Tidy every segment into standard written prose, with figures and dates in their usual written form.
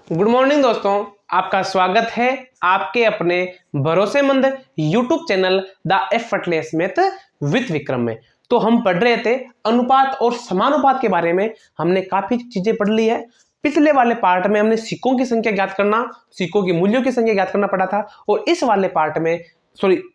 Good morning दोस्तों, आपका स्वागत है आपके अपने भरोसेमंद YouTube channel the effortless math with Vikram में। तो हम पढ़ रहे थे अनुपात और समानुपात के बारे में। हमने काफी चीजें पढ़ ली है। पिछले वाले पार्ट में हमने सिक्कों की संख्या ज्ञात करना, सिक्कों के मूल्यों की संख्या ज्ञात करना पड़ा था, और इस वाले पार्ट में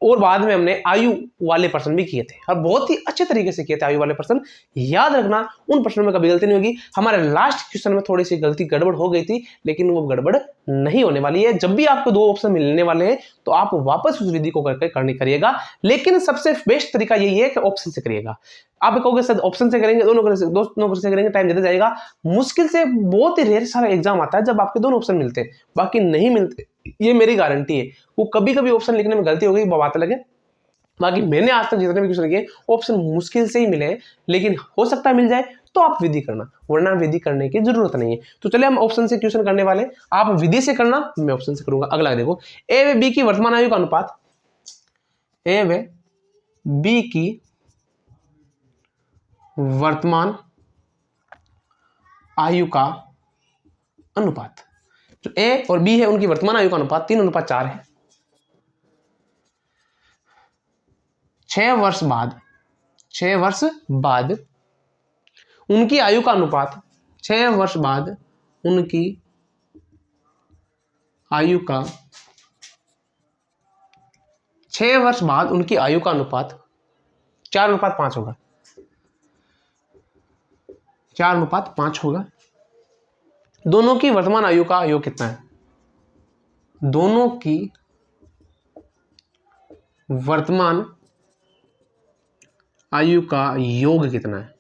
और बाद में हमने आयु वाले प्रश्न भी किए थे और बहुत ही अच्छे तरीके से किए थे आयु वाले प्रश्न। याद रखना, उन प्रश्नों में कभी गलती नहीं होगी। हमारे लास्ट क्वेश्चन में थोड़ी सी गलती गड़बड़ हो गई थी, लेकिन वो गड़बड़ नहीं होने वाली है। जब भी आपको दो ऑप्शन मिलने वाले हैं तो आप वापस उस विधि को करके करिएगा, लेकिन सबसे बेस्ट तरीका यही है कि ऑप्शन से करिएगा। आप कहोगे सर ऑप्शन से करेंगे, दोनों से करेंगे, टाइम ज्यादा जाएगा। मुश्किल से बहुत ही रेयर सारा एग्जाम आता है जब आपके दोनों ऑप्शन मिलते हैं, बाकी नहीं मिलते, ये मेरी गारंटी है। वो कभी कभी ऑप्शन लिखने में गलती हो गई, बात अलग है। बाकी मैंने आज तक जितने भी क्वेश्चन किए ऑप्शन मुश्किल से ही मिले हैं, लेकिन हो सकता है मिल जाए तो आप विधि करना, वरना विधि करने की जरूरत नहीं है। तो चलिए हम ऑप्शन से क्वेश्चन करने वाले, आप विधि से करना, मैं ऑप्शन से करूंगा। अगला देखो, ए व बी की वर्तमान आयु का अनुपात, ए व बी की वर्तमान आयु का अनुपात। जो ए और बी है उनकी वर्तमान आयु का अनुपात 3:4 है। 6 वर्ष बाद उनकी आयु का अनुपात, 6 वर्ष बाद उनकी आयु का 6 वर्ष बाद उनकी आयु का अनुपात 4:5 होगा। 4:5 होगा। दोनों की वर्तमान आयु का योग कितना है? दोनों की वर्तमान आयु का योग कितना है?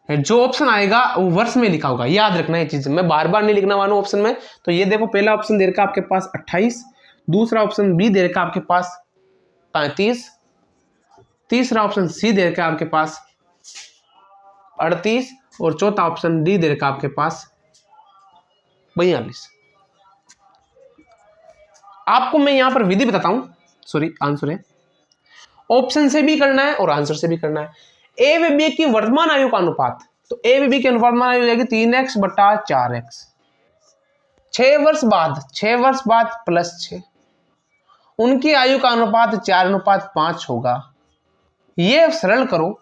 जो ऑप्शन आएगा वो वर्ष में लिखा होगा, याद रखना ये चीज, मैं बार बार नहीं लिखना वाला ऑप्शन में। तो ये देखो, पहला ऑप्शन दे रखा आपके पास 28, दूसरा ऑप्शन बी दे रखा आपके पास 35, तीसरा ऑप्शन सी दे रखा आपके पास 38, और चौथा ऑप्शन डी दे रखा आपके पास 42। आपको मैं यहां पर विधि बताता हूं, सॉरी आंसर है। ऑप्शन से भी करना है और आंसर से भी करना है। ए व बी की वर्तमान आयु का अनुपात, तो ए व बी की वर्तमान आयु हो जाएगी 3x बटा 4x। 6 वर्ष बाद प्लस 6, उनकी आयु का अनुपात 4:5 होगा। ये सरल करो,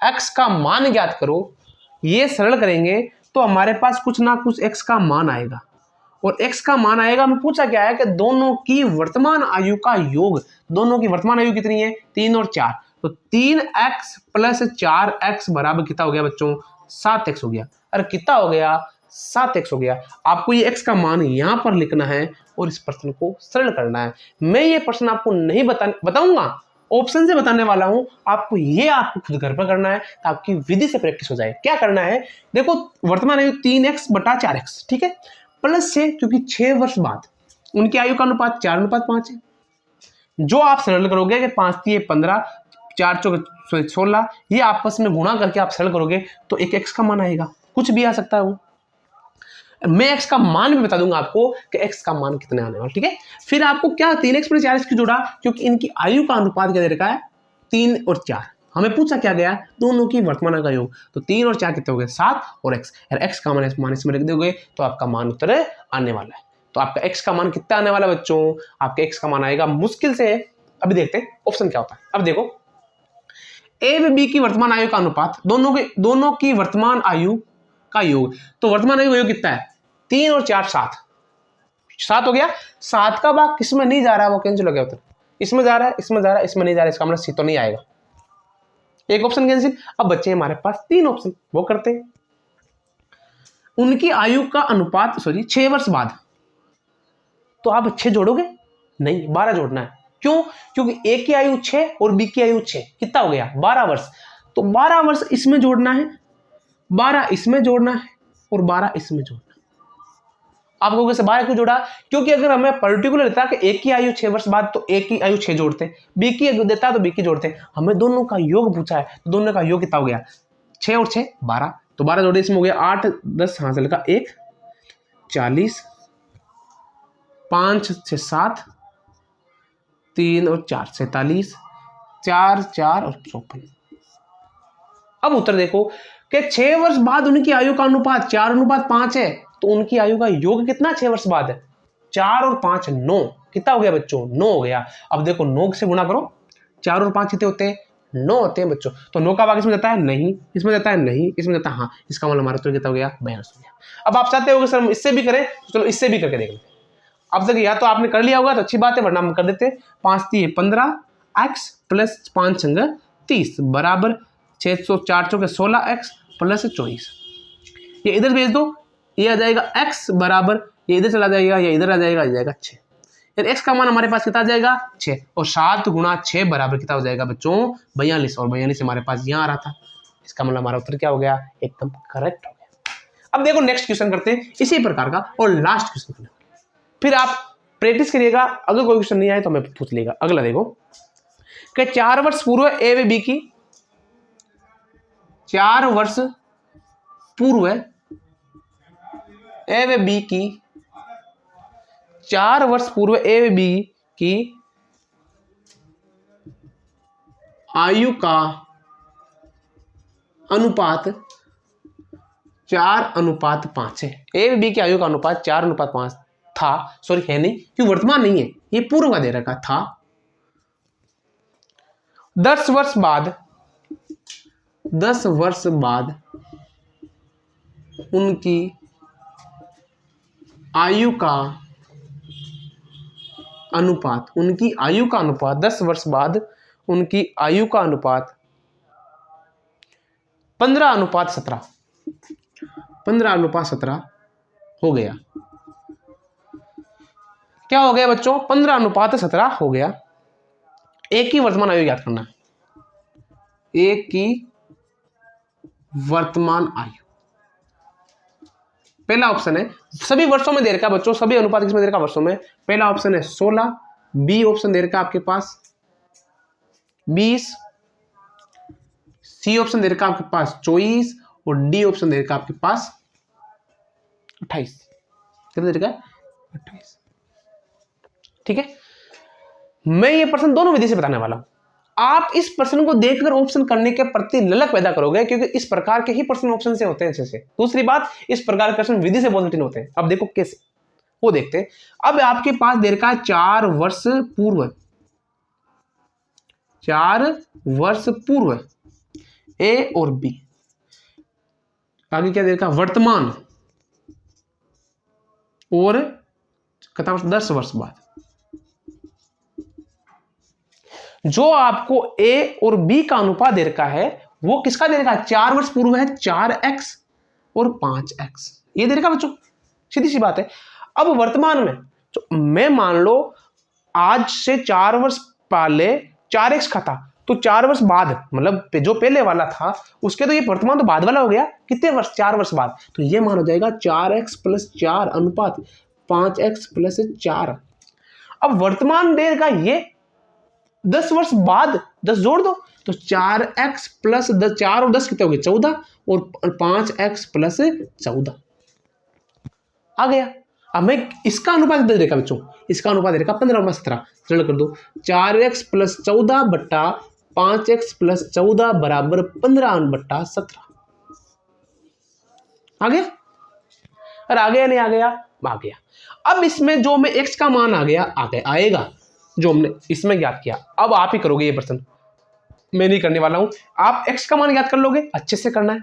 x का मान ज्ञात करो। ये सरल करेंगे तो हमारे पास कुछ ना कुछ x का मान आएगा, और x का मान आएगा। हमें पूछा क्या है कि दोनों की वर्तमान आयु का योग। दोनों की वर्तमान आयु कितनी है? 3 और 4। तो 3x प्लस 4x बराबर कितना हो गया बच्चों? 7x हो गया। अरे कितना हो गया? 7x हो गया। आपको ये x का मान यहां पर लिखना है और इस प्रश्न को सरल करना है। मैं ये प्रश्न आपको नहीं बताऊंगा, ऑप्शन से बताने वाला हूं। आपको खुद घर पर करना है ताकि विधि से प्रैक्टिस हो जाए। क्या करना है? देखो, वर्तमान आयु 3x बटा 4x, ठीक है, प्लस से, क्योंकि 6 वर्ष बाद उनकी आयु का अनुपात 4:5 है। जो आप सरल करोगे कि 5 3 15, 4 4 16, ये आपस में गुणा करके आप सरल करोगे तो एक x का मान आएगा। कुछ भी आ सकता है वो, मैं x का मान भी बता दूंगा आपको कि x का मान कितने आने वाला, ठीक है। फिर आपको क्या 3x प्लस 4x क्यों जोड़ा? क्योंकि इनकी आयु का अनुपात क्या दे रखा है? 3 और 4। हमें पूछा क्या गया? दोनों की वर्तमान का योग। तो 3 और 4 कितने हो गए? 7 और x। यार x का मान इसमें रख दोगे तो आपका मान उत्तर आने वाला है। तो आपका x का मान कितना आने वाला बच्चों? आपके x का मान आएगा मुश्किल से, अभी देखते हैं ऑप्शन क्या होता है। अब देखो, ए व बी की वर्तमान आयु का अनुपात, दोनों की वर्तमान आयु का योग। तो वर्तमान आयु का योग कितना है? 3 और 4 7 हो गया। 7 का भाग किसमें नहीं जा रहा है वो कैंसिल हो गया उत्तर। इसमें जा रहा है, इसमें जा रहा है, इसमें नहीं जा रहा है, इसका मतलब सी तो नहीं आएगा। एक ऑप्शन कैंसिल। अब बच्चे हमारे पास 3 ऑप्शन, वो करते हैं। उनकी आयु का अनुपात, 6 वर्ष बाद, तो आप 6 जोड़ोगे? नहीं, 12 जोड़ना है। क्यों? क्योंकि ए की आयु 6 और बी की आयु 6, कितना हो गया? 12 वर्ष। तो 12 वर्ष इसमें जोड़ना है, 12 इसमें जोड़ना है, और 12 इसमें जोड़ना है। आप कहोगे से 12 क्यों जोड़ा? क्योंकि अगर हमें पर्टिकुलर देता कि ए की आयु 6 वर्ष बाद, तो ए की आयु 6 जोड़ते, बी की देता तो बी की जोड़ते। हमें दोनों का योग पूछा है, तो दोनों का योग कितना हो गया? 6 और 6 12, तो 12 जोड़े इसमें हो गया 8 10 हासिल का 1 40, 5 6 7, 3 और 4 47, 4 4 और 54। अब उत्तर देखो कि 6 वर्ष बाद उनकी आयु का अनुपात 4:5 है, तो उनकी आयु का योग कितना 6 वर्ष बाद है? 4 और 5 9। कितना हो गया बच्चों? 9 हो गया। अब देखो 9 से गुणा करो, 4 और 5 कितने होते हैं? 9 होते हैं बच्चों। तो 9 का भाग इसमें जाता है? नहीं। इसमें जाता है? नहीं। इसमें जाता है? हाँ। इसका मतलब हमारा उत्तर कितना हो गया? 42 हो गया। अब आप चाहते हो कि सर हम इससे भी करें, तो चलो इससे भी करके देख लेते हैं। अब तक या तो आपने कर लिया होगा तो अच्छी बात है, वरना हम कर देते हैं। 5 3 15 x प्लस 5 संग 30 बराबर 604 चौके 16x प्लस 24। ये इधर भेज दो, ये आ जाएगा x बराबर, ये इधर चला जाएगा, ये इधर आ जाएगा, आ जाएगा 6। यार x का मान हमारे पास कितना आ जाएगा? 6। और 7 गुणा 6 बराबर कितना हो जाएगा बच्चों? 42। और 42 हमारे पास यहाँ आ रहा था। इसका मतलब हमारा उत्तर क्या हो गया? एकदम करेक्ट हो गया। अब देखो नेक्स्ट क्वेश्चन करते हैं इसी प्रकार का, और लास्ट क्वेश्चन करना, फिर आप प्रैक्टिस करिएगा। अगर कोई क्वेश्चन नहीं आए तो हमें पूछ लेगा। अगला देखो कि 4 वर्ष पूर्व ए व बी की, 4 वर्ष पूर्व ए व बी की, 4 वर्ष पूर्व ए व बी की आयु का अनुपात 4:5 है। ए व बी की आयु का अनुपात 4:5 था, सॉरी है नहीं क्यों, वर्तमान नहीं है, ये पूर्व का दे रखा था। 10 वर्ष बाद, 10 वर्ष बाद उनकी आयु का अनुपात, उनकी आयु का अनुपात 10 वर्ष बाद उनकी आयु का अनुपात 15:17, 15:17 हो गया। क्या हो गया बच्चों? 15:17 हो गया। एक की वर्तमान आयु याद करना है, एक की वर्तमान आयु। पहला ऑप्शन है, सभी वर्षों में दे रखा बच्चों, सभी अनुपात किसमें दे रखा? वर्षों में। पहला ऑप्शन है 16, बी ऑप्शन दे रखा आपके पास 20, सी ऑप्शन दे रखा आपके पास 24, और डी ऑप्शन दे रखा आपके पास 28। कितना दे रखा है? 28। ठीक है, मैं ये प्रश्न दोनों विधि से बताने वाला हूं। आप इस प्रश्न को देखकर ऑप्शन करने के प्रति ललक पैदा करोगे, क्योंकि इस प्रकार के ही प्रश्न ऑप्शन से होते हैं अच्छे से। दूसरी बात, इस प्रकार के प्रश्न विधि से बहुत कठिन होते हैं। अब देखो कैसे, वो देखते हैं। अब आपके पास दे रखा है 4 वर्ष पूर्व, 4 वर्ष पूर्व ए और बी, आगे क्या दे रखा? वर्तमान, और 10 वर्ष बाद। जो आपको ए और बी का अनुपात दे रखा है वो किसका दे रखा है? 4 वर्ष पूर्व है 4x और 5x, ये दे रखा बच्चों, सीधी सी बात है। अब वर्तमान में तो मैं मान लो आज से 4 वर्ष पहले 4x का था, तो 4 वर्ष बाद मतलब जो पहले वाला था उसके, तो ये वर्तमान तो बाद वाला हो गया। कितने वर्ष? 4 वर्ष बाद। तो ये मान हो जाएगा 4x + 4 अनुपात 5x + 4। अब वर्तमान दे रखा ये 10 वर्ष बाद 10 जोड़ दो, तो 4x + 10, 4 और 10 कितने हो गए? 14, और 5x + 14 आ गया। अब मैं इसका अनुपात दे देखा बच्चों, इसका अनुपात देखा 15/17, सरल कर दो, 4x + 14 बट्टा 5x + 14 बराबर 15/17 आ गया। और आ गया नहीं आ गया? आ गया। अब इसमें जो में x का मान आ गया आएगा जो हमने इसमें ज्ञात किया। अब आप ही करोगे ये प्रश्न, मैं नहीं करने वाला हूं। आप x का मान ज्ञात कर लोगे, अच्छे से करना है।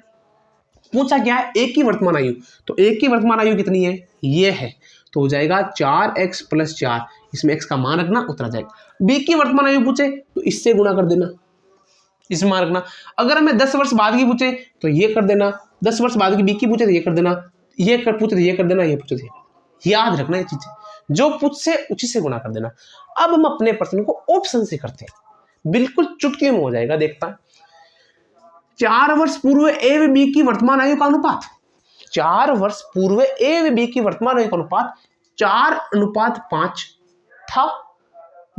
पूछा क्या है? एक की वर्तमान आयु, तो एक की वर्तमान आयु कितनी है? ये है, तो हो जाएगा 4x + 4, इसमें x का मान रखना, उत्तर आ जाएगा। b की वर्तमान आयु पूछे तो इससे गुणा कर देना, इसमें मान रखना। अगर हमें 10 वर्ष बाद की पूछे तो ये कर देना, 10 वर्ष बाद की b की पूछे तो ये कर देना, ये कर पूछे तो ये कर देना, ये पूछे तो ये। याद रखना ये चीजें, जो पूछ से उसी से गुणा कर देना। अब हम अपने प्रश्न को ऑप्शन से करते हैं, बिल्कुल चुटकी में हो जाएगा। देखता है 4 वर्ष पूर्व ए व बी की वर्तमान आयु का अनुपात, 4 वर्ष पूर्व ए व बी की वर्तमान आयु का अनुपात 4:5 था।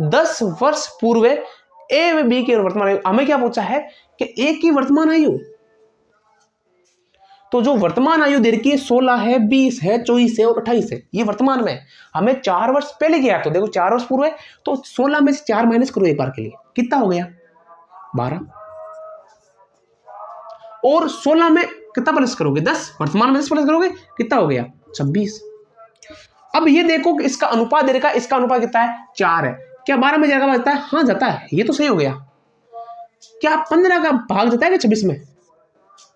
10 वर्ष पूर्व ए व बी की वर्तमान आयु, हमें क्या पूछा है कि ए की वर्तमान आयु, तो जो वर्तमान आयु दे रखी है 16 है, 20 है, 24 है और 28 है, ये वर्तमान में। हमें 4 वर्ष पहले गया, तो देखो 4 वर्ष पूर्व है, तो 16 में से 4 माइनस करो एक बार के लिए, कितना हो गया? 12। और 16 में कितना प्लस करोगे 10, वर्तमान में 10 प्लस करोगे कितना हो गया 26। अब ये देखो कि इसका अनुपात दे रखा है, इसका अनुपात कितना है 4 है, क्या 12 में जाएगा जाता है, हाँ जाता है, ये तो सही हो गया। क्या 15 का भाग जाता है क्या 26 में,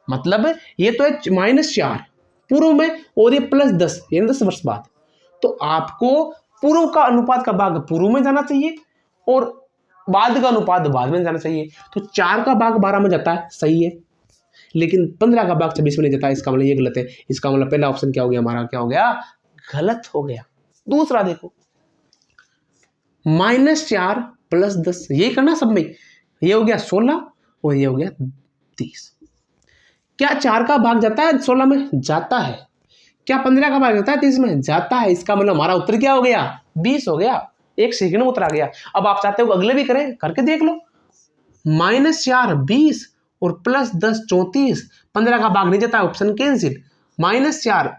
मतलब ये तो है -4 पूर्व में और ये +10 यानी 10 वर्ष बाद। तो आपको पूर्व का अनुपात का भाग पूर्व में जाना चाहिए और बाद का अनुपात बाद में जाना चाहिए। तो 4 का भाग 12 में जाता है, सही है, लेकिन 15 का भाग 26 में नहीं जाता है, इसका मतलब ये गलत है। इसका मतलब पहला ऑप्शन क्या हो गया हमारा, क्या हो गया, गलत हो गया। दूसरा देखो -4 + 10, ये करना सब में, ये हो गया 16 और ये हो गया 30। क्या 4 का भाग जाता है 16 में, जाता है। क्या 15 का भाग जाता है 30 में, जाता है। इसका मतलब हमारा उत्तर क्या हो गया 20 हो गया, 1 सेकंड में उत्तर आ गया। अब आप चाहते हो अगले भी करें, करके देख लो। -4 20 और +10 34, 15 का भाग नहीं जाता, ऑप्शन कैंसिल। -4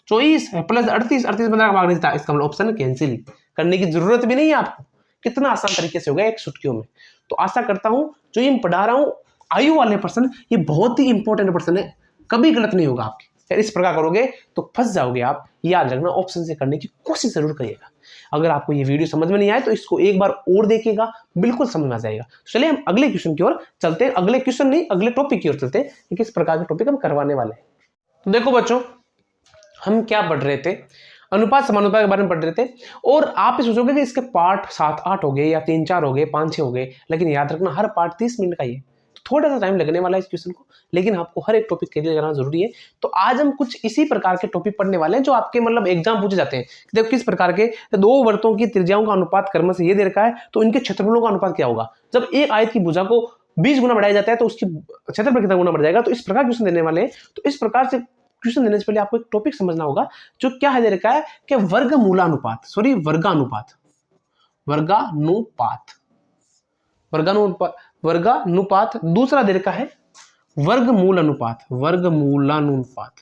24 +38 38 15 का भाग नहीं जाता, इसका मतलब ऑप्शन कैंसिल। करने की जरूरत भी नहीं है आपको, कितना आसान तरीके से हो गया एक चुटकियों में। तो आशा करता हूं जो ये पढ़ा रहा हूं आयु वाले पर्सन, ये बहुत ही इंपॉर्टेंट पर्सन है, कभी गलत नहीं होगा आपकी। फिर इस प्रकार करोगे तो फंस जाओगे आप, याद रखना ऑप्शन से करने की कोशिश जरूर करिएगा। अगर आपको ये वीडियो समझ में नहीं आए तो इसको एक बार और देखिएगा, बिल्कुल समझ में आ जाएगा। चलिए हम अगले क्वेश्चन की ओर चलते हैं, अगले क्वेश्चन नहीं अगले टॉपिक की ओर चलते हैं कि किस प्रकार के टॉपिक हम करवाने वाले हैं। तो देखो बच्चों, हम क्या पढ़ रहे थे, अनुपात समानुपात के बारे में पढ़ रहे थे। और आप सोचोगे कि इसके पार्ट 7-8 हो गए या 3-4 हो गए 5-6 हो गए, लेकिन याद रखना हर पार्ट 30 मिनट का ही है, थोड़ा सा टाइम लगने वाला है इस क्वेश्चन को, लेकिन आपको हर एक टॉपिक क्लियर करना जरूरी है। तो आज हम कुछ इसी प्रकार के टॉपिक पढ़ने वाले हैं जो आपके मतलब एग्जाम पूछे जाते हैं। देखो किस प्रकार के, दो वृत्तों की त्रिज्याओं का अनुपात कर्म से ये दे रखा है, तो इनके क्षेत्रफलों का अनुपात क्या होगा। जब एक आयत की भुजा को 20 गुना बढ़ाया जाता है तो उसकी क्षेत्रफल कितना गुना बढ़ जाएगा। तो इस प्रकार क्वेश्चन देने वाले हैं। तो इस प्रकार से क्वेश्चन देने से पहले आपको एक टॉपिक समझना होगा जो क्या है दे रखा है कि वर्गमूलानुपात, सॉरी वर्गानुपात, वर्गानुपात, वर्गानुपात, वर्गानुपात। दूसरा दे रखा है वर्गमूल अनुपात, वर्गमूलानुपात,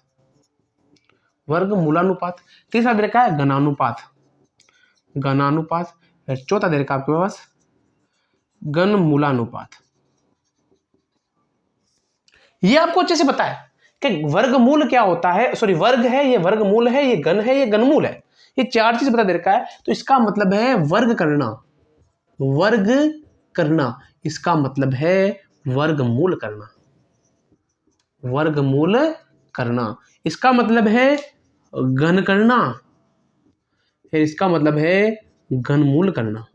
वर्गमूलानुपात। तीसरा दे रखा है घनानुपात, घनानुपात। चौथा दे रखा है आपके पास घनमूलानुपात। ये आपको अच्छे से पता है कि वर्गमूल क्या होता है, सॉरी वर्ग है, ये वर्गमूल है, ये घन है, ये घनमूल है, ये चार चीज बता दे रखा है। तो इसका मतलब है वर्ग करना, वर्ग करना, इसका मतलब है वर्गमूल करना, वर्गमूल करना। इसका मतलब है घन करना, फिर इसका मतलब है घनमूल करना।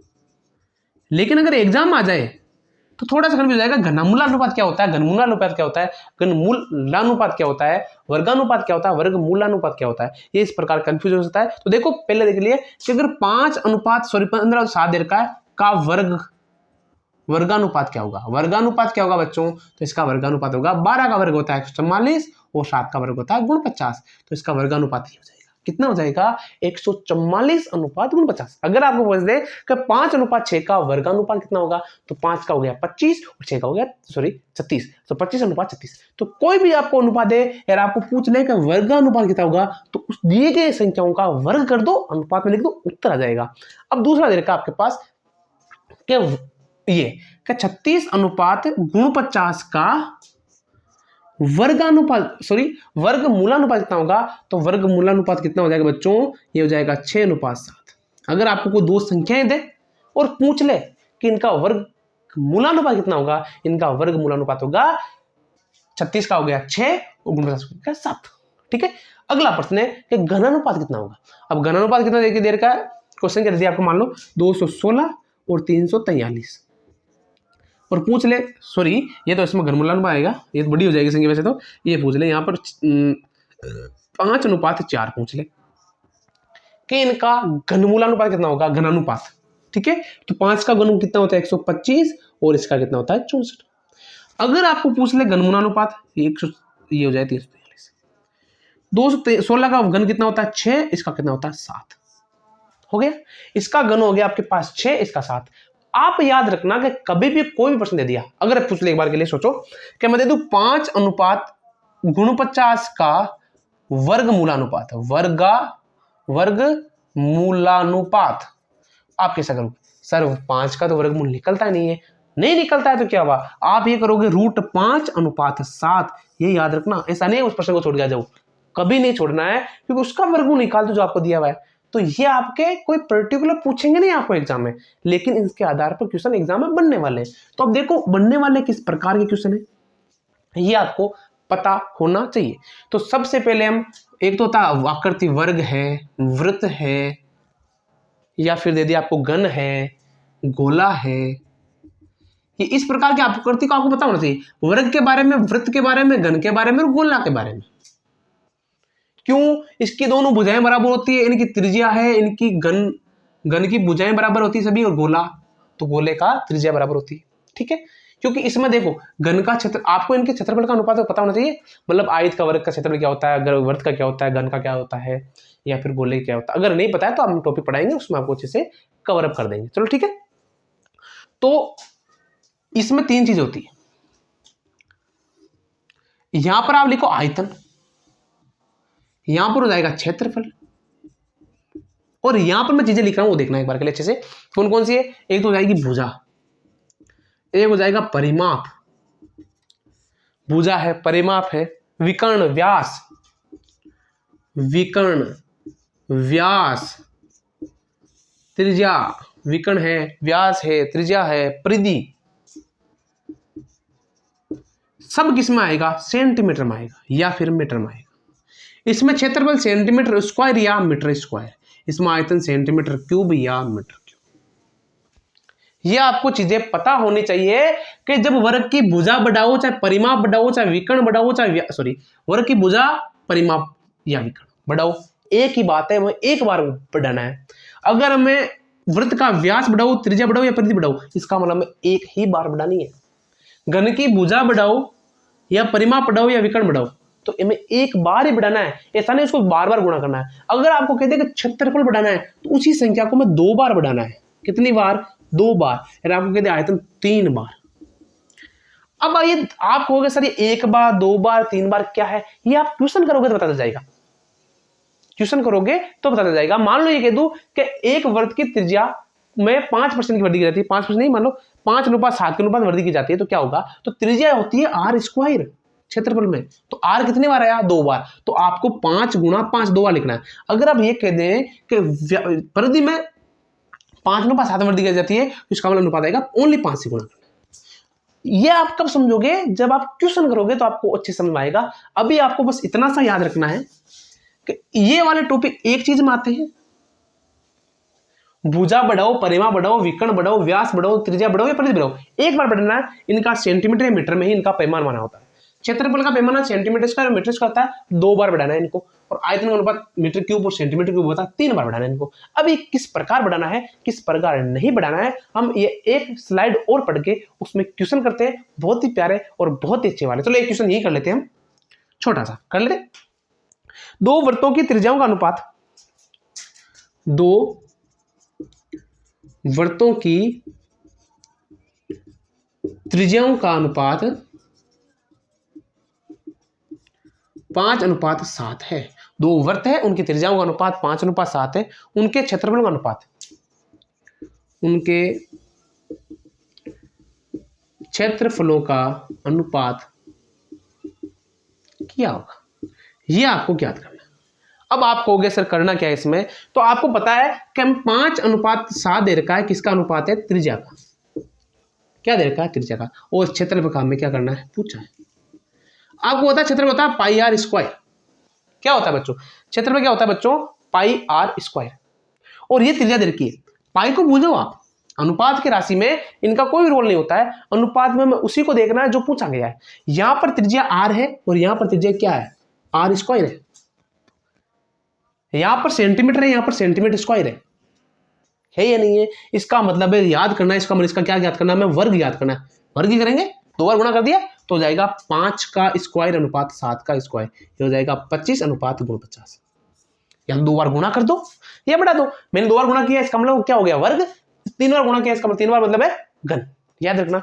लेकिन अगर एग्जाम आ जाए तो थोड़ा सा कंफ्यूज हो जाएगा, घनमूलानुपात क्या होता है, घनमूलानुपात क्या होता है, घनमूलानुपात क्या होता है, वर्गानुपात क्या होता है, वर्गमूलानुपात क्या होता है, ये इस प्रकार कंफ्यूज हो सकता है। तो देखो पहले देख लिए कि अगर 5:15 दे रखा है का वर्गानुपात क्या होगा, वर्गानुपात क्या होगा बच्चों, तो इसका वर्गानुपात होगा 12 का वर्ग होता है 144 और 7 का वर्ग होता है 49। तो इसका वर्गानुपात ही हो जाएगा, कितना हो जाएगा 144:50। अगर आपको पूछ दे कि 5:6 का वर्गानुपात कितना होगा, तो 5 का हो गया 25 और 6 का हो गया 36, तो 25:36। तो कोई भी आपको अनुपात दे यार, आपको पूछ ले कि वर्गानुपात कितना होगा, तो उस दिए गए संख्याओं का वर्ग कर दो, अनुपात में लिख दो, उत्तर आ जाएगा। अब दूसरा दे रखा आपके पास कि ये 36:49 का वर्गानुपात, सॉरी वर्गमूलानुपात कितना होगा, तो वर्गमूलानुपात कितना हो जाएगा बच्चों, ये हो जाएगा 6:7। अगर आपको कोई दो संख्याएं दे और पूछ ले कि इनका वर्गमूलानुपात कितना होगा, इनका वर्गमूलानुपात होगा 36 का हो गया 6 और 49 का 7। ठीक है, अगला प्रश्न है कि घनानुपात कितना होगा। अब घनानुपात कितना दे रखा है, क्वेश्चन क्या दिया आपको, मान लो 216 और 343 और पूछ ले, सॉरी ये तो इसमें घनमूलानुपात आएगा, ये तो बड़ी हो जाएगी संख्या वैसे, तो ये पूछ ले यहाँ पर 5:4 पूछ ले कि इनका घनमूलानुपात कितना होगा, घनानुपात। ठीक है, तो 5 का घन कितना होता है 125 और इसका कितना होता है 64। अगर आपको पूछ ले घनमूलानुपात, ये हो जाए 343। 216 का घन कितना होता है 6, इसका कितना होता है 7, हो गया। इसका घन हो गया आपके पास 6, इसका 7। आप याद रखना कि कभी भी कोई भी प्रश्न दे दिया, अगर पूछ ले एक बार के लिए सोचो कि मैं दे दूं 5:49 का वर्गमूलानुपात, वर्गमूलानुपात, आप कैसा करोगे, सर 5 का तो वर्गमूल निकलता ही नहीं है, नहीं निकलता है तो क्या हुआ, आप ये करोगे √5:7। ये याद रखना, ऐसा नहीं है उस प्रश्न को छोड़ के आ जाओ, कभी नहीं छोड़ना है, क्योंकि उसका वर्गमूल निकाल दो जो आपको दिया हुआ है। तो ये आपके कोई पर्टिकुलर पूछेंगे नहीं आपको एग्जाम में, लेकिन इसके आधार पर क्वेश्चन एग्जाम में बनने वाले हैं। तो अब देखो बनने वाले किस प्रकार के क्वेश्चन है ये आपको पता होना चाहिए। तो सबसे पहले हम, एक तो होता आकृति वर्ग है, वृत्त है, या फिर दे दिया आपको घन है, गोला है, ये इस प्रकार की आकृति को आपको पता होना चाहिए, वर्ग के बारे में, वृत्त के बारे में, घन के बारे में और गोला के बारे में। क्यों, इसकी दोनों भुजाएं बराबर होती है, इनकी त्रिज्या है, इनकी घन की भुजाएं बराबर होती है सभी, और गोला तो गोले का त्रिज्या बराबर होती है, ठीक है। क्योंकि इसमें देखो घन का क्षेत्र, आपको इनके क्षेत्रफल का अनुपात पता होना चाहिए, मतलब आयत का वर्ग का क्षेत्रफल क्या होता है, वृत्त का क्या होता है, घन का क्या होता है, या फिर गोले क्या होता है। अगर नहीं पता है तो हम टॉपिक पढ़ाएंगे, उसमें आपको अच्छे से कवर अप कर देंगे। चलो ठीक है। तो इसमें 3 चीजें होती है, यहां पर आप लिखो आयतन, यहां पर हो जाएगा क्षेत्रफल, और यहां पर मैं चीजें लिख रहा हूं वो देखना एक बार के लिए अच्छे से, कौन कौन सी है। एक तो हो जाएगी भुजा, एक हो जाएगा परिमाप, भुजा है, परिमाप है, विकर्ण व्यास, विकर्ण व्यास, त्रिज्या, विकर्ण है, व्यास है, त्रिज्या है, परिधि, सब किस में आएगा, सेंटीमीटर में आएगा या फिर मीटर में आएगा। इसमें क्षेत्रफल सेंटीमीटर स्क्वायर या मीटर स्क्वायर, इसमें आयतन सेंटीमीटर क्यूब या मीटर क्यूब। ये आपको चीजें पता होनी चाहिए कि जब वर्ग की भुजा बढ़ाओ, चाहे परिमाप बढ़ाओ, चाहे विकर्ण बढ़ाओ, चाहे वर्ग की भुजा, परिमाप या विकर्ण बढ़ाओ, एक ही बात है, वह एक बार बढ़ाना है। अगर हमें वृत्त का व्यास बढ़ाओ, त्रिज्या बढ़ाओ या परिधि बढ़ाओ, इसका मतलब एक ही बार बढ़ानी है। घन की भुजा बढ़ाओ या परिमाप बढ़ाओ या विकर्ण बढ़ाओ, तो इनमें एक बार ही बढ़ाना है, ऐसा नहीं उसको बार बार गुणा करना है। अगर आपको कहते हैं कि क्षेत्रफल बढ़ाना है तो उसी संख्या को मैं 2 बार बढ़ाना है। कितनी बार, 2 बार। और आपको कहते हैं आयतन 3 बार। अब आइए आप कहोगे सर ये 1 बार, 2 बार, 3 बार क्या है, ये आप ट्यूशन करोगे तो पता चल जाएगा, ट्यूशन करोगे तो पता चल जाएगा। मान लो ये कह दूं कि एक वृत्त की त्रिज्या में 5% की वृद्धि की जाती है, 5% नहीं, मान लो 5:7 के अनुपात वृद्धि की जाती है, तो क्या होगा, तो त्रिज्या होती है r² क्षेत्रफल में, तो r कितने बार आया, 2 बार, तो आपको 5 × 5 2 बार लिखना है। अगर आप ये कह दें कि परिधि में 5:7 वृद्धि की जाती है, तो इसका मतलब अनुपात आएगा ओनली 5 से गुणा करना। ये आप कब समझोगे, जब आप ट्यूशन करोगे तो आपको अच्छे समझ में आएगा। अभी आपको बस इतना सा याद रखना है कि ये वाले टॉपिक एक चीज में आते हैं, भुजा बढ़ाओ, परिमाप बढ़ाओ, विकर्ण बढ़ाओ, व्यास बढ़ाओ, त्रिज्या बढ़ाओ या परिधि बढ़ाओ, एक बार बढ़ना है। इनका सेंटीमीटर या मीटर में ही इनका पैमाना माना होता है। क्षेत्रफल का पैमाना सेंटीमीटर स्क्वायर और मीटर स्क्वायर होता है, 2 बार बढ़ाना है इनको, और आयतन का अनुपात मीटर क्यूब और सेंटीमीटर क्यूब होता है, 3 बार बढ़ाना है इनको। अभी किस प्रकार बढ़ाना है, किस प्रकार नहीं बढ़ाना है, हम ये एक स्लाइड और पढ़ के उसमें क्वेश्चन करते हैं, बहुत ही प्यारे और बहुत ही अच्छे वाले। चलो एक क्वेश्चन यही कर लेते हैं, हम छोटा सा कर लेते। 2 वृत्तों की त्रिज्याओं का अनुपात, 2 वृत्तों की त्रिज्याओं का अनुपात 5:7 है। 2 वृत्त है, उनकी त्रिज्याओं का अनुपात 5:7 है। उनके क्षेत्रफलों का अनुपात, उनके क्षेत्रफलों का अनुपात क्या होगा, ये आपको ज्ञात करना है। अब आप कहोगे सर करना क्या है इसमें, तो आपको पता है कि हम 5:7 दे रखा है, किसका अनुपात है, त्रिज्या का। क्या दे रखा है, त्रिज्या का, और क्षेत्रफल का हमें क्या करना है, पूछा है। आपको पता है क्षेत्रफल होता है πr²। क्या होता है बच्चों, क्षेत्रफल क्या होता है बच्चों, πr²। और ये त्रिज्या दे रखी है, पाई को भूल जाओ आप, अनुपात की राशि में इनका कोई रोल नहीं होता है। अनुपात में उसी को देखना है जो पूछा गया है। यहां पर त्रिज्या r है और यहां पर त्रिज्या क्या है, r² है। यहां पर सेंटीमीटर है, यहां पर सेंटीमीटर स्क्वायर है या नहीं है, इसका मतलब है याद करना है। इसका मतलब इसका क्या याद करना है, हमें वर्ग याद करना है। वर्ग ही करेंगे, 2 बार गुणा कर दिया तो हो जाएगा 5 का स्क्वायर अनुपात 7 का स्क्वायर, ये हो जाएगा 25 अनुपात 50। यहाँ 2 बार गुणा कर दो या बढ़ा दो। मैंने 2 बार गुणा किया, इसका मतलब क्या हो गया, वर्ग। 3 बार गुणा किया, इसका मतलब 3 बार मतलब है घन। याद रखना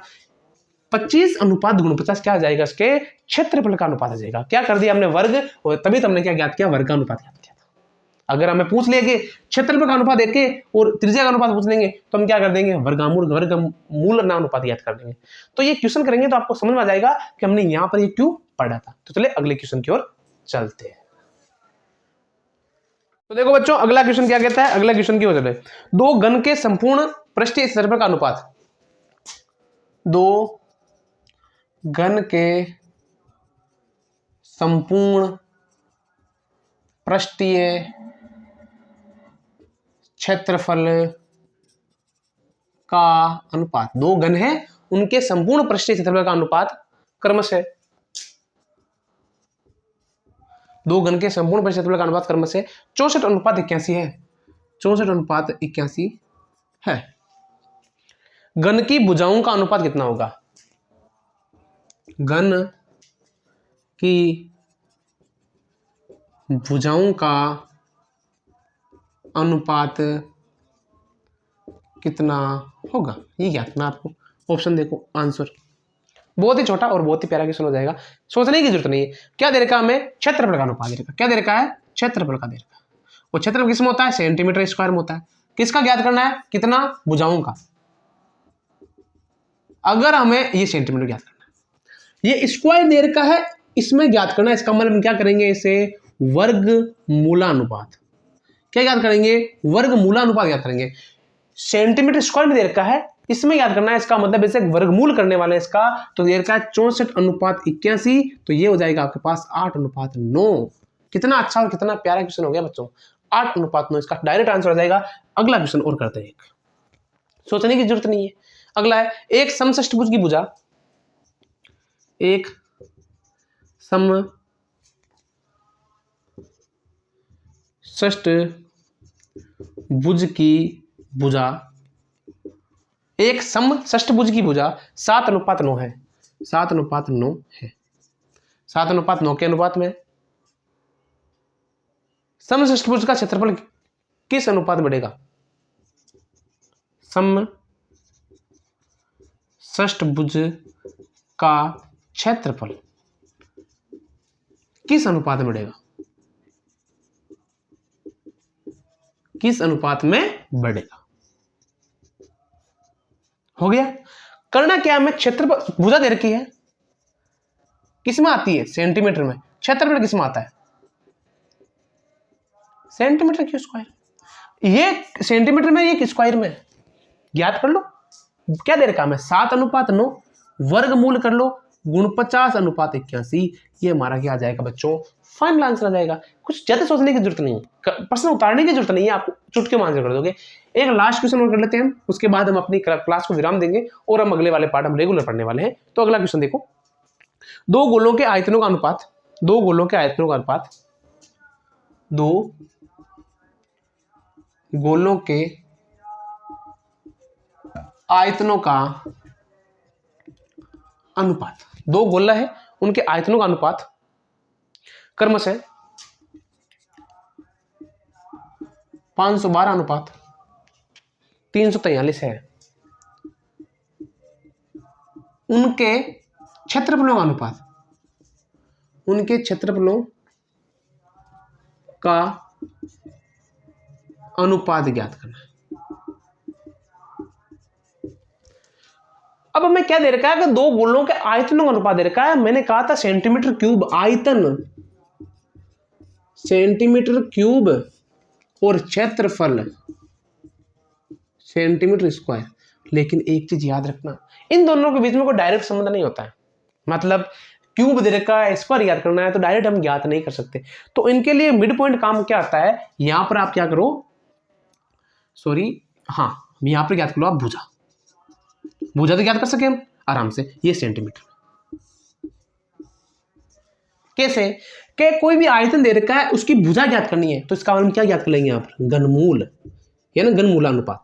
25 अनुपात 50 क्या आ जाएगा, इसके क्षेत्रफल का अनुपात आ जाएगा। क्या कर दिया हमने, वर्ग, और तभी तुमने क्या ज्ञात किया, वर्ग का अनुपात ज्ञात किया था। अगर हमें पूछ लिया कि क्षेत्रफल का अनुपात देख के और त्रिज्या का अनुपात पूछ लेंगे तो हम क्या कर देंगे, वर्गमूल अनुपात याद कर देंगे। तो ये क्वेश्चन करेंगे तो आपको समझ में आ जाएगा कि हमने यहां पर ये क्यों पढ़ा था। तो चलिए अगले क्वेश्चन की ओर चलते हैं। तो देखो बच्चों अगला क्वेश्चन क्या कहता है, अगला क्वेश्चन की ओर चले। दो घन के संपूर्ण पृष्ठीय क्षेत्रफल का अनुपात, दो घन के संपूर्ण पृष्ठीय क्षेत्रफल का अनुपात, दो घन है उनके संपूर्ण पृष्ठीय क्षेत्रफल का अनुपात क्रमशः, दो घन के संपूर्ण पृष्ठीय क्षेत्रफल का अनुपात क्रमशः 64:81 है, 64:81 है। घन की भुजाओं का अनुपात कितना होगा, घन की भुजाओं का अनुपात कितना होगा, ये ज्ञात करना आपको। ऑप्शन देखो, आंसर बहुत ही छोटा और बहुत ही प्यारा क्वेश्चन हो जाएगा, सोचने की जरूरत नहीं है। क्या दे रखा है हमें, क्षेत्रफल का अनुपात दे रखा है। क्या दे रखा है, क्षेत्रफल का दे रखा है। और क्षेत्रफल किसमें होता है, सेंटीमीटर स्क्वायर में होता है। किसका ज्ञात करना है, कितना, भुजाओं का। अगर हमें ये सेंटीमीटर ज्ञात करना है, ये स्क्वायर दे रखा है, इसमें ज्ञात करना है, इसका मतलब हम क्या करेंगे, इसे वर्गमूलानुपात, क्या याद करेंगे, वर्गमूलानुपात याद करेंगे। सेंटीमीटर स्क्वायर में दे रखा है, इसमें याद करना है, इसका मतलब इसे वर्गमूल करने वाले इसका, तो दे रखा है 64:81, तो ये हो जाएगा आपके पास 8:9। कितना अच्छा और कितना प्यारा क्वेश्चन हो गया बच्चों, 8:9 इसका डायरेक्ट आंसर हो जाएगा। अगला क्वेश्चन और करते हैं, एक सोचने की जरूरत नहीं है। अगला है, एक समषष्टिभुज की भुजा, एक समषष्टिभुज की भुजा, एक समषष्टिभुज की भुजा 7:9 है, 7:9 है। 7:9 के अनुपात में समषष्टिभुज का क्षेत्रफल किस अनुपात में बढ़ेगा, समषष्टिभुज का क्षेत्रफल किस अनुपात में बढ़ेगा, किस अनुपात में बढ़ेगा। हो गया। करना क्या हमें, क्षेत्रफल भुजा दे रखी है, किसमें आती है, सेंटीमीटर में, क्षेत्रफल किसमें आता है, सेंटीमीटर क्यों स्क्वायर, ये सेंटीमीटर में, ये स्क्वायर में, याद कर लो। क्या दे रखा हमें, 7:9, वर्गमूल कर लो 49:81, ये हमारा क्या आ जाएगा बच्चों, फाइनल आंसर आ जाएगा। कुछ ज्यादा सोचने की जरूरत नहीं है, प्रश्न उतारने की जरूरत नहीं है, आप चुटकी में आंसर कर दोगे। एक लास्ट क्वेश्चन और कर लेते हैं हम, उसके बाद हम अपनी क्लास को विराम देंगे और हम अगले वाले पार्ट हम रेगुलर पढ़ने वाले हैं। तो अगला क्वेश्चन देखो, दो गोलों के आयतनों का अनुपात, दो गोलों के आयतनों का अनुपात, दो गोलों के आयतनों का अनुपात, दो गोला है उनके आयतनों का अनुपात क्रमशः 512:343 है। उनके क्षेत्रफलों का अनुपात, उनके क्षेत्रफलों का अनुपात ज्ञात करना है। अब हमें क्या दे रखा है कि दो गोलों के आयतनों का अनुपात दे रखा है। मैंने कहा था सेंटीमीटर क्यूब आयतन, सेंटीमीटर क्यूब और क्षेत्रफल सेंटीमीटर स्क्वायर। लेकिन एक चीज याद रखना, इन दोनों के बीच में कोई डायरेक्ट संबंध नहीं होता है। मतलब क्यूब दे रखा है, इस पर याद करना है तो डायरेक्ट हम ज्ञात नहीं कर सकते। तो इनके लिए मिड पॉइंट काम क्या आता है, यहां पर आप क्या करो, हाँ यहां पर ज्ञात करो आप भुजा, भुजा तो ज्ञात कर सके हम आराम से, ये सेंटीमीटर। कैसे, कि कोई भी आयतन दे रखा है उसकी भुजा ज्ञात करनी है, तो इसका हम क्या ज्ञात कर लेंगे यहाँ पर, घनमूल, यानी घनमूलानुपात,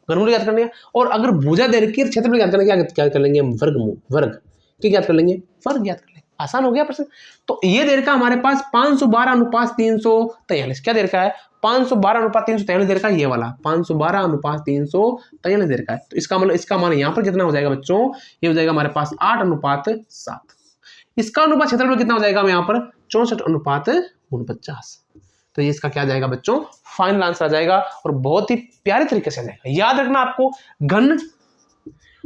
घनमूल ज्ञात करनी है। और अगर भुजा दे रखी है क्षेत्रफल ज्ञात करने, क्या कर लेंगे हम, वर्गमूल, वर्ग की ज्ञात कर लेंगे, वर्ग ज्ञात कर लेंगे। आसान हो गया प्रश्न। तो ये दे रखा हमारे पास 512:343, क्या दे रखा है, 512:343 दे रखा है, ये वाला 512:343 दे रखा है। तो इसका मतलब, इसका मान यहाँ पर कितना हो जाएगा बच्चों, ये हो जाएगा हमारे पास 8:7। इसका अनुपात क्षेत्रफल कितना हो जाएगा यहाँ पर, 64:49। तो ये इसका क्या जाएगा बच्चों, फाइनल आंसर आ जाएगा और बहुत ही प्यारे तरीके से आ जाएगा। याद रखना आपको घन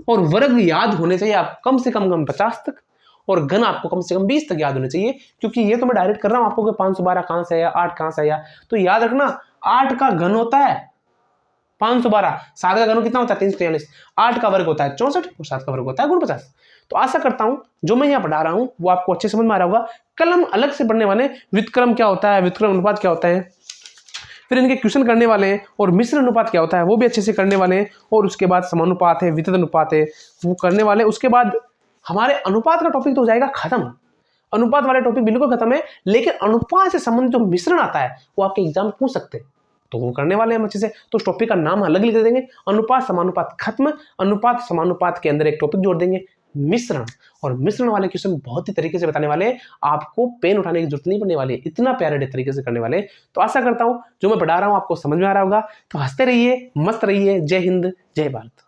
और वर्ग याद होने चाहिए आप कम से कम 50 तक, और घन आपको कम से कम 20 तक याद होने चाहिए, क्योंकि ये तो मैं डायरेक्ट कर रहा हूं आपको कि 512 कहां से आया, 8 कहां से आया। तो याद रखना 8 का घन होता है 512, 7 का घन कितना होता है 343, 8 का वर्ग होता है 64 और 7 का वर्ग होता है 49। तो आशा करता हूं जो मैं यहाँ पढ़ा रहा हूं वो आपको अच्छे समझ में आ रहा होगा। कलम अलग से पढ़ने वाले व्युत्क्रम क्या होता है, व्युत्क्रम अनुपात क्या होता है, फिर इनके क्वेश्चन करने वाले हैं, और मिश्र अनुपात क्या होता है वो भी अच्छे से करने वाले हैं, और उसके बाद समानुपात है, वितरण अनुपात है, वो करने वाले। उसके बाद हमारे अनुपात का टॉपिक तो हो जाएगा खत्म, अनुपात वाले टॉपिक बिल्कुल खत्म है, लेकिन अनुपात से संबंधित जो मिश्रण आता है वो आपके एग्जाम में पूछ सकते हैं, तो वो करने वाले हैं अच्छे से। तो उस टॉपिक का नाम अलग लिख देंगे, अनुपात समानुपात खत्म, अनुपात समानुपात के अंदर एक टॉपिक जोड़ देंगे मिश्रण, और मिश्रण वाले क्वेश्चन बहुत ही तरीके से बताने वाले हैं, आपको पेन उठाने की जरूरत नहीं पड़ने वाली है, इतना प्यारे तरीके से करने वाले हैं। तो आशा करता हूं जो मैं पढ़ा रहा हूं आपको समझ में आ रहा होगा। तो हंसते रहिए, मस्त रहिए। जय हिंद, जय भारत।